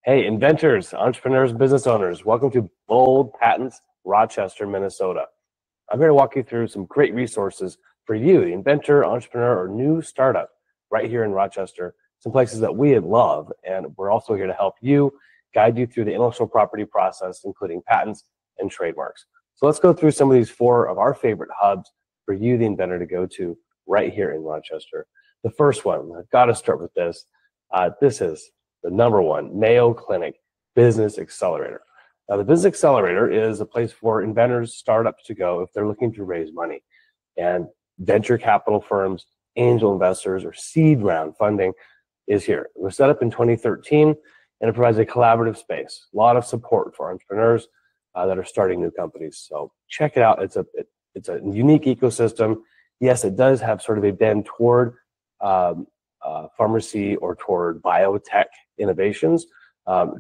Hey, inventors, entrepreneurs, business owners, welcome to Bold Patents, Rochester, Minnesota. I'm here to walk you through some great resources for you, the inventor, entrepreneur, or new startup right here in Rochester, some places that we love, and we're also here to help you, guide you through the intellectual property process, including patents and trademarks. So let's go through some of these four of our favorite hubs for you, the inventor, to go to right here in Rochester. The first one, I've got to start with this. This is the number one, Mayo Clinic Business Accelerator. Now, the Business Accelerator is a place for inventors, startups to go if they're looking to raise money. And venture capital firms, angel investors, or seed round funding is here. It was set up in 2013, and it provides a collaborative space, a lot of support for entrepreneurs that are starting new companies. So check it out. It's a unique ecosystem. Yes, it does have sort of a bend toward pharmacy or toward biotech innovations.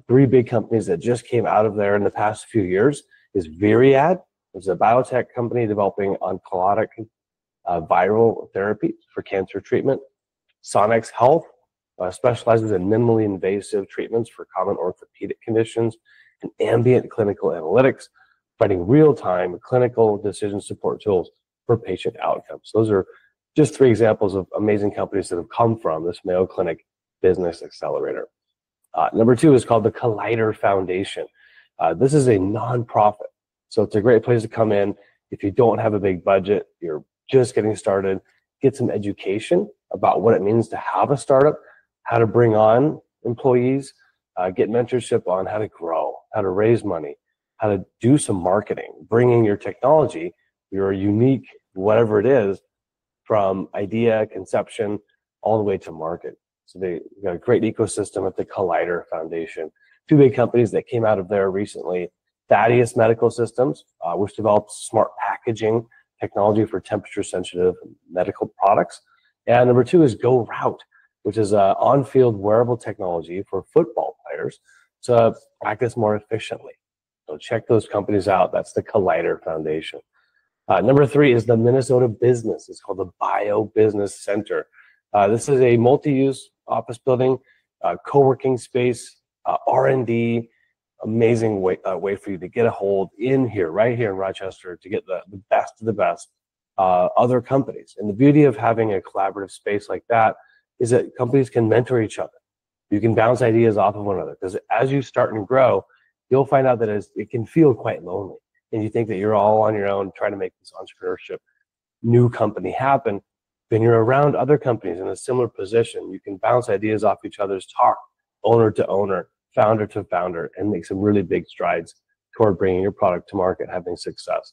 Three big companies that just came out of there in the past few years is Viriad, which is a biotech company developing oncologic viral therapies for cancer treatment. Sonex Health specializes in minimally invasive treatments for common orthopedic conditions, and Ambient Clinical Analytics, providing real-time clinical decision support tools for patient outcomes. Those are just three examples of amazing companies that have come from this Mayo Clinic Business Accelerator. Number two is called the Collider Foundation. This is a nonprofit, so it's a great place to come in if you don't have a big budget, you're just getting started, get some education about what it means to have a startup, how to bring on employees, get mentorship on how to grow, how to raise money, how to do some marketing, bringing your technology, your unique, whatever it is, from idea, conception, all the way to market. So they've got a great ecosystem at the Collider Foundation. Two big companies that came out of there recently, Thaddeus Medical Systems, which develops smart packaging technology for temperature-sensitive medical products. And number two is Go Route, which is on-field wearable technology for football players to practice more efficiently. So check those companies out. That's the Collider Foundation. Number three is the Minnesota Business. It's called the Bio Business Center. This is a multi-use office building, co-working space, R&D, amazing way for you to get a hold in here, right here in Rochester, to get the best of the best other companies. And the beauty of having a collaborative space like that is that companies can mentor each other. You can bounce ideas off of one another, because as you start and grow, you'll find out that it can feel quite lonely. And you think that you're all on your own trying to make this entrepreneurship new company happen. Then you're around other companies in a similar position. You can bounce ideas off each other's talk, owner to owner, founder to founder, and make some really big strides toward bringing your product to market, having success.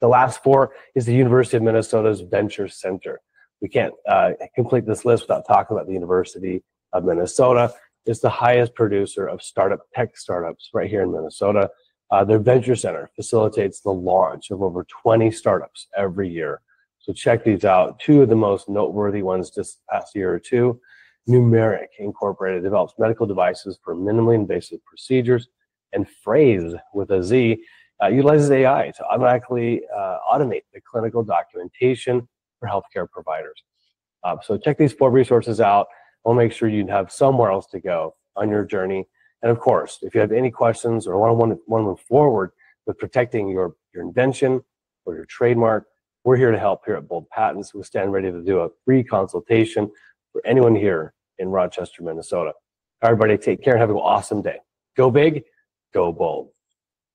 The last four is the University of Minnesota's Venture Center. We can't complete this list without talking about the University of Minnesota. It's the highest producer of tech startups right here in Minnesota. Their Venture Center facilitates the launch of over 20 startups every year. So check these out. Two of the most noteworthy ones this past year or two. Numeric Incorporated develops medical devices for minimally invasive procedures, and Phrase, with a Z, utilizes AI to automatically automate the clinical documentation for healthcare providers. So check these four resources out. I'll make sure you have somewhere else to go on your journey. And of course, if you have any questions or want to move forward with protecting your invention or your trademark, we're here to help here at Bold Patents. We stand ready to do a free consultation for anyone here in Rochester, Minnesota. Everybody, take care and have an awesome day. Go big, go bold.